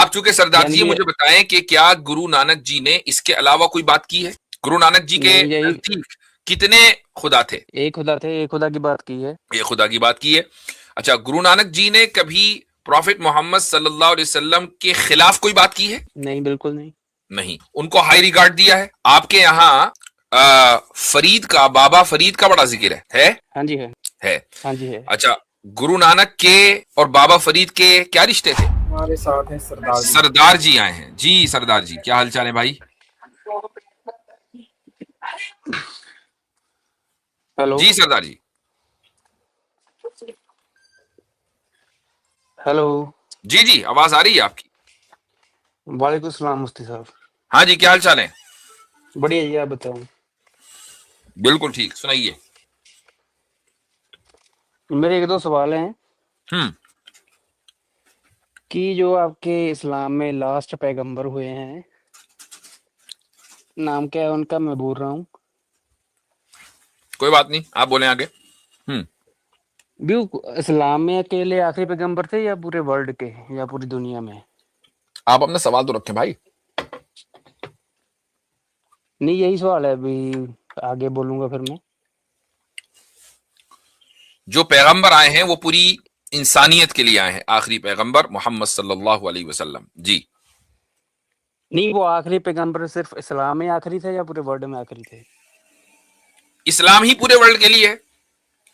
आप चूंकि सरदार यानी जी कि मुझे बताएं कि क्या गुरु नानक जी ने इसके अलावा कोई बात की है? गुरु नानक जी के नहीं, यही नजदीक कितने खुदा थे? एक खुदा थे, एक खुदा की बात की है। ये खुदा की बात की है। अच्छा, गुरु नानक जी ने कभी प्रॉफिट मोहम्मद सल्लल्लाहु अलैहि वसल्लम के खिलाफ कोई बात की है? नहीं, बिल्कुल नहीं। नहीं। उनको हाई रिगार्ड दिया है? आपके यहाँ फरीद का, बाबा फरीद का बड़ा जिक्र है? हाँ जी है। है। हाँ जी है। अच्छा, गुरु नानक के और बाबा फरीद के क्या रिश्ते थे? हमारे साथ हैं सरदार जी। सरदार जी आए हैं जी। सरदार जी, क्या हालचाल है भाई? हेलो। जी सरदार जी। हेलो। जी जी, आवाज आ रही है आपकी। वालेकुम सलाम मुफ्ती साहब। हाँ जी, क्या हाल चाल है? बढ़िया जी, आप बताओ। बिल्कुल ठीक, सुनाइए। मेरे एक दो सवाल हैं हम्म। कि जो आपके इस्लाम में लास्ट पैगंबर हुए हैं, नाम क्या है उनका, मैं बोल रहा हूँ। कोई बात नहीं, आप बोले आगे। हम्म। भी इस्लाम में अकेले आखिरी पैगंबर थे या पूरे वर्ल्ड के या पूरी दुनिया में? आप अपना सवाल तो रखें भाई। नहीं, यही सवाल है, अभी आगे बोलूंगा फिर मैं। जो पैगंबर आए हैं वो पूरी इंसानियत के लिए आए हैं, आखिरी पैगंबर मोहम्मद सल्लल्लाहु अलैहि वसल्लम जी। नहीं, वो आखिरी पैगंबर सिर्फ इस्लाम में आखिरी थे या पूरे वर्ल्ड में आखिरी थे? इस्लाम ही पूरे वर्ल्ड के लिए है,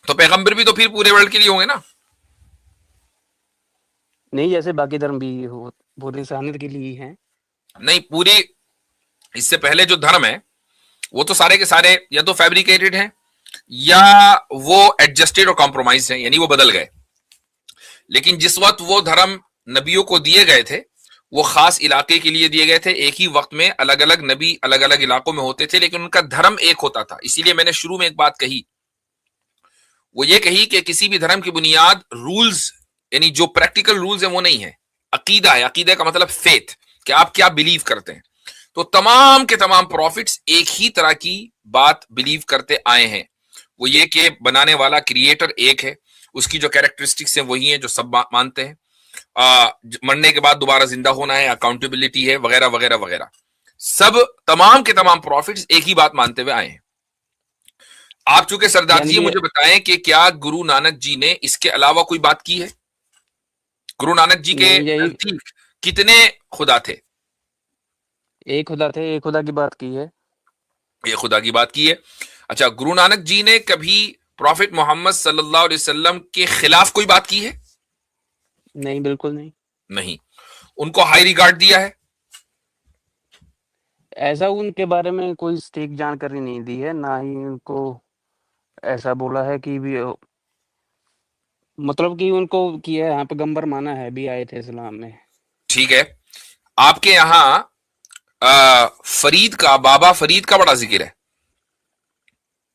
तो पैगंबर भी तो फिर पूरे वर्ल्ड के लिए होंगे ना। नहीं, जैसे बाकी धर्म भी हो पूरी इंसानियत के लिए ही हैं। नहीं, पूरी, इससे पहले जो धर्म है वो तो सारे के सारे या तो फैब्रिकेटेड हैं या वो एडजस्टेड और कॉम्प्रोमाइज हैं, यानी वो बदल गए। लेकिन जिस वक्त वो धर्म नबियों को दिए गए थे, वो खास इलाके के लिए दिए गए थे। एक ही वक्त में अलग अलग नबी अलग अलग इलाकों में होते थे, लेकिन उनका धर्म एक होता था। इसीलिए मैंने शुरू में एक बात कही, वो ये कही कि किसी भी धर्म की बुनियाद रूल्स, यानी जो प्रैक्टिकल रूल्स है वो नहीं है, अकीदा है। अकीदा का मतलब फेथ, कि आप क्या बिलीव करते हैं। तो तमाम के तमाम प्रॉफिट्स एक ही तरह की बात बिलीव करते आए हैं, वो ये कि बनाने वाला क्रिएटर एक है, उसकी जो कैरेक्टरिस्टिक्स हैं वही हैं जो सब मानते हैं। मरने के बाद दोबारा जिंदा होना है, अकाउंटेबिलिटी है, वगैरह वगैरह वगैरह। सब तमाम के तमाम प्रॉफिट्स एक ही बात मानते हुए आए हैं। आप चूंकि सरदार यानी जी कि मुझे बताएं कि क्या गुरु नानक जी ने इसके अलावा कोई बात की है? गुरु नानक जी के नहीं, यही नजदीक कितने खुदा थे? एक खुदा थे, एक खुदा की बात की है। ये खुदा की बात की है। अच्छा, गुरु नानक जी ने कभी प्रॉफिट मोहम्मद सल्लल्लाहु अलैहि वसल्लम के खिलाफ कोई बात की है? नहीं, बिल्कुल नहीं। नहीं। उनको हाई रिगार्ड दिया है? ऐसा उनके बारे में कोई सटीक जानकारी नहीं दी है, ना ही उनको ऐसा बोला है कि भी मतलब कि उनको किया है, यहाँ पैगंबर माना है, भी आए थे इस्लाम में। ठीक है। आपके यहां फरीद का, बाबा फरीद का बड़ा जिक्र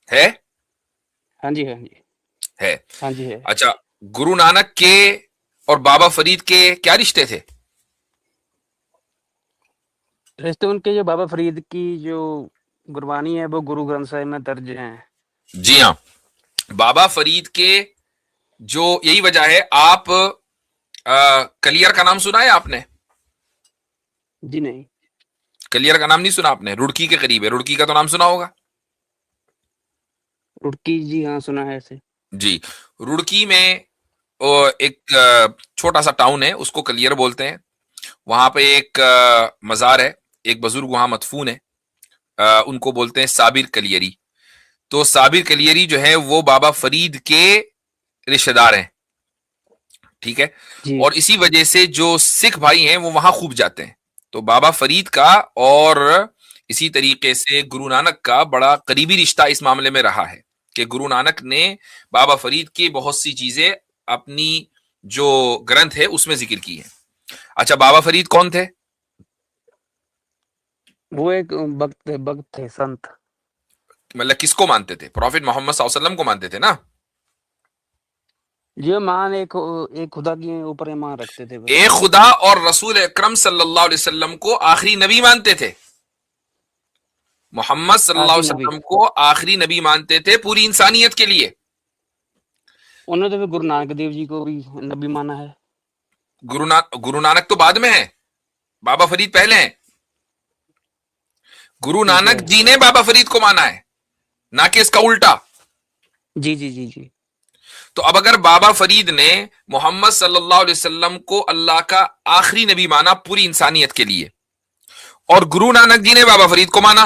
है? हाँ जी, हाँ जी। है। हाँ जी है। अच्छा, गुरु नानक के और बाबा फरीद के क्या रिश्ते थे? रिश्ते उनके, जो बाबा फरीद की जो गुरबानी है वो गुरु ग्रंथ साहिब में दर्ज हैं। जी हाँ। बाबा फरीद के, जो यही वजह है, आप कलियर का नाम सुना है आपने? जी नहीं। कलियर का नाम नहीं सुना आपने? रुड़की के करीब है, रुड़की का तो नाम सुना होगा। रुड़की, जी हाँ, सुना है ऐसे। जी। रुड़की में एक छोटा सा टाउन है, उसको कलियर बोलते हैं। वहां पे एक मजार है, एक बुजुर्ग वहां मदफून है, उनको बोलते हैं साबिर कलियरी। तो साबिर कलियरी जो है वो बाबा फरीद के रिश्तेदार हैं, ठीक है। जी। और इसी वजह से जो सिख भाई हैं वो वहां खूब जाते हैं। तो बाबा फरीद का और इसी तरीके से गुरु नानक का बड़ा करीबी रिश्ता इस मामले में रहा है कि गुरु नानक ने बाबा फरीद की बहुत सी चीजें अपनी जो ग्रंथ है उसमें जिक्र की है। अच्छा, बाबा फरीद कौन थे? वो एक भक्त थे, संत। मतलब किसको मानते थे? प्रॉफिट मोहम्मद सल्लल्लाहु अलैहि वसल्लम को मानते थे ना। जो मान एक खुदा के ऊपर ईमान रखते थे बस। एक खुदा और रसूल अकरम सल्लल्लाहु अलैहि वसल्लम को आखिरी नबी मानते थे। मोहम्मद सल्लल्लाहु आखिरी अलैहि नबी। वसल्लम को आखिरी नबी मानते थे पूरी इंसानियत के लिए। उन्होंने तो फिर गुरु नानक देव जी को भी नबी माना है। गुरु नानक तो बाद में है। बाबा फरीद पहले हैं। गुरु ठीक नानक है। जी ने बाबा फरीद को माना है, ना कि इसका उल्टा। जी जी जी जी। तो अब अगर बाबा फरीद ने मोहम्मद सल्लल्लाहु अलैहि वसल्लम को अल्लाह का आखिरी नबी माना पूरी इंसानियत के लिए, और गुरु नानक जी ने बाबा फरीद को माना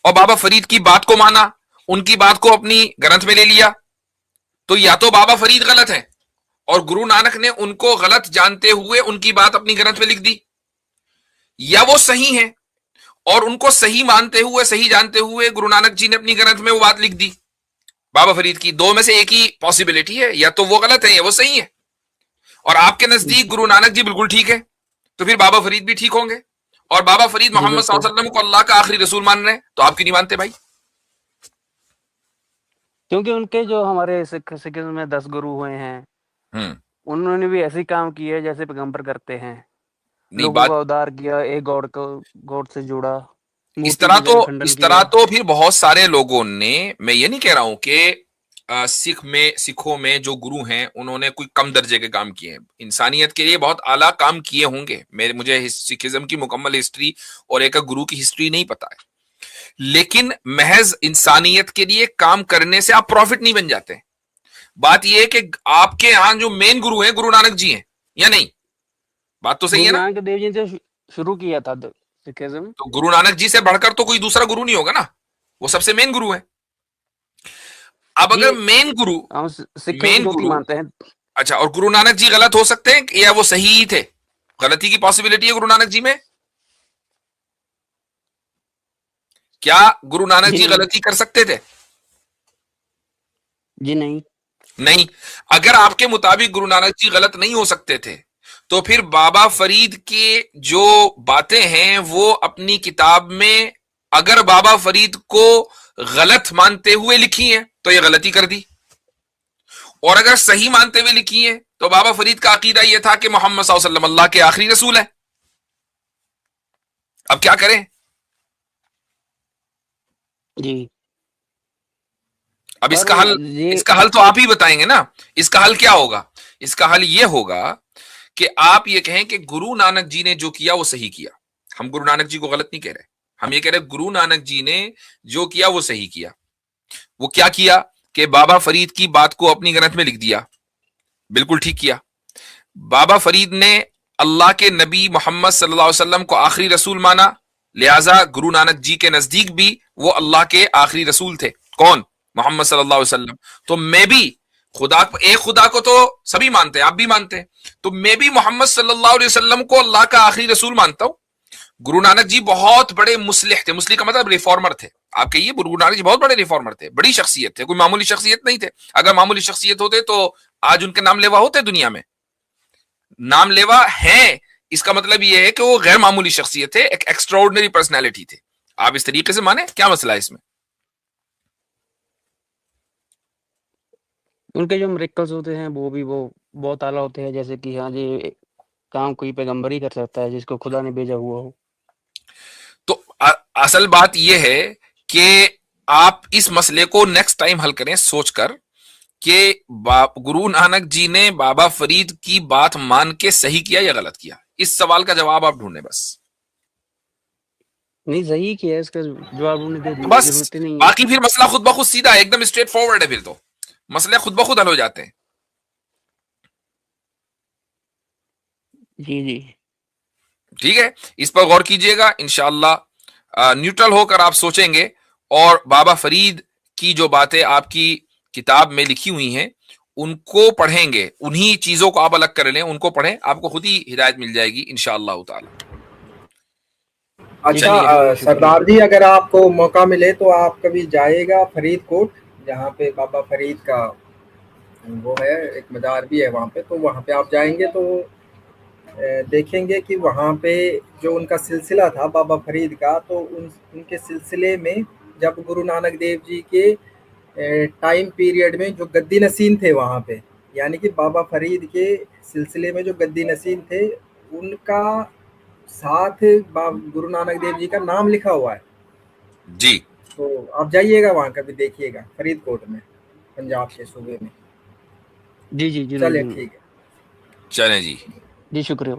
और बाबा फरीद की बात को माना, उनकी बात को अपनी ग्रंथ में ले लिया, तो या तो बाबा फरीद गलत है और गुरु नानक ने उनको गलत जानते हुए उनकी बात अपनी ग्रंथ में लिख दी, या वो सही है और उनको सही मानते हुए सही जानते हुए गुरु नानक जी ने अपनी ग्रंथ में वो बात लिख दी बाबा फरीद की। दो में से एक ही पॉसिबिलिटी है, या तो वो गलत है या वो सही है। और आपके नजदीक गुरु नानक जी बिल्कुल ठीक है, तो फिर बाबा फरीद भी ठीक होंगे। और बाबा फरीद जी मोहम्मद सल्लल्लाहु बिल्कुल। अलैहि वसल्लम को अल्लाह का आखिरी रसूल मान रहे हैं, तो आप क्यों नहीं मानते भाई? क्योंकि उनके जो हमारे सिखिज्म में 10 गुरु हुए हैं, हम्म। उन्होंने भी ऐसे ही काम किए जैसे पैगंबर करते हैं। नहीं, लोगों बात का उद्धार किया, एक गॉड से जुड़ा, इस मूर्ति तरह तो पूजा का खंडन इस तरह किया। तो फिर बहुत सारे लोगों ने, मैं ये नहीं कह रहा हूं कि सिखों में जो गुरु हैं उन्होंने कोई कम दर्जे के काम किए हैं, इंसानियत के लिए बहुत आला काम किए होंगे। मुझे सिखिज्म की मुकम्मल हिस्ट्री और एक गुरु की हिस्ट्री नहीं पता है, लेकिन महज इंसानियत के लिए काम करने से आप प्रॉफिट नहीं बन जाते। बात यह है कि आपके यहां जो मेन गुरु हैं गुरु नानक जी हैं या नहीं? बात तो सही है गुरु ना? नानक देव जी ने शुरू किया था सिखिज्म। तो गुरु नानक जी से बढ़कर तो कोई दूसरा गुरु नहीं होगा ना, वो सबसे मेन गुरु है। अब जी, अगर मेन गुरु हम सिख में मेन ज्योति गुरु मानते हैं। अच्छा, और गुरु नानक जी गलत हो सकते हैं या वो सही ही थे? गलती की पॉसिबिलिटी है गुरु नानक जी में? क्या गुरु नानक जी जी नहीं। गलती कर सकते थे? जी नहीं। नहीं। अगर आपके मुताबिक गुरु नानक जी गलत नहीं हो सकते थे, तो फिर बाबा फरीद के जो बातें हैं वो अपनी किताब में अगर बाबा फरीद को गलत मानते हुए लिखी हैं तो ये गलती कर दी, और अगर सही मानते हुए लिखी है तो बाबा फरीद का अकीदा यह था कि मोहम्मद सल्लल्लाहु अलैहि वसल्लम अल्लाह के आखिरी रसूल है। अब क्या करें? जी। अब पर ये इसका हल तो आप ही बताएंगे ना। इसका हल क्या होगा? इसका हल यह होगा कि आप ये कहें कि गुरु नानक जी ने जो किया वो सही किया। हम गुरु नानक जी को गलत नहीं कह रहे, हम ये कह रहे गुरु नानक जी ने जो किया वो सही किया। वो क्या किया कि बाबा फरीद की बात को अपनी ग्रंथ में लिख दिया, बिल्कुल ठीक किया। बाबा फरीद ने अल्लाह के नबी मोहम्मद सल्लल्लाहु अलैहि वसल्लम को आखिरी रसूल माना, लिहाजा गुरु नानक जी के नजदीक भी वो अल्लाह के आखिरी रसूल थे। कौन? मोहम्मद सल्लल्लाहु अलैहि वसल्लम। तो मैं भी एक खुदा को तो सभी मानते हैं, आप भी मानते हैं, तो मैं भी मोहम्मद सल्लल्लाहु अलैहि वसल्लम को अल्लाह का आखिरी रसूल मानता हूं। गुरु नानक जी बहुत बड़े मुस्लिह थे, मुस्लिह का मतलब रिफॉर्मर थे। आप कहिए गुरु नानक जी बहुत बड़े रिफॉर्मर थे, बड़ी शख्सियत थे, कोई मामूली शख्सियत नहीं थे। अगर मामूली शख्सियत होते तो आज उनके नाम लेवा होते दुनिया में। नाम लेवा है, इसका मतलब यह है कि वो गैर मामूली शख्सियत थे, एक एक्स्ट्राऑर्डिनरी पर्सनैलिटी थे। आप इस तरीके से माने, क्या मसला है इसमें? उनके जो मिरेकल्स होते हैं वो बहुत आला होते हैं, जैसे कि हाँ जी, काम कोई पैगंबर ही कर सकता है जिसको खुदा ने भेजा हुआ हो। तो असल बात यह है कि आप इस मसले को नेक्स्ट टाइम हल करें सोचकर कि गुरु नानक जी ने बाबा फरीद की बात मान के सही किया या गलत किया। इस सवाल का जवाब आप ढूंढें बस। नहीं, सही किया है, इसका जवाब उन्हें दे तो बस, जरूरत ही नहीं है। बाकी फिर मसला खुद ब खुद सीधा है, एकदम स्ट्रेट फॉरवर्ड है, फिर तो मसले खुद ब खुद हल हो जाते हैं। जी जी। ठीक है, इस पर गौर कीजिएगा। इंशाअल्लाह न्यूट्रल होकर आप सोचेंगे और बाबा फरीद की जो बातें आपकी किताब में लिखी हुई हैं उनको पढ़ेंगे, उन्हीं चीजों को आप अलग कर लें, उनको पढ़ें, आपको खुद ही हिदायत मिल जाएगी इंशाअल्लाह ताला। अच्छा सरदार जी, अगर आपको मौका मिले तो आप कभी जाइएगा फरीदकोट, जहाँ पे बाबा फरीद का वो है, एक मज़ार भी है वहाँ पे, तो वहाँ पे आप जाएंगे तो देखेंगे कि वहाँ पे जो उनका सिलसिला था बाबा फरीद का, तो उनके सिलसिले में जब गुरु नानक देव जी के टाइम पीरियड में जो गद्दी नसीन थे वहाँ पे, यानी कि बाबा फरीद के सिलसिले में जो गद्दी नसीन थे उनका साथ गुरु नानक देव जी का नाम लिखा हुआ है जी। तो आप जाइएगा वहाँ कभी, देखिएगा फरीदकोट में, पंजाब के सूबे में। जी जी, जरूर चलिए जरूर। ठीक है। चलें जी। जी, शुक्रिया।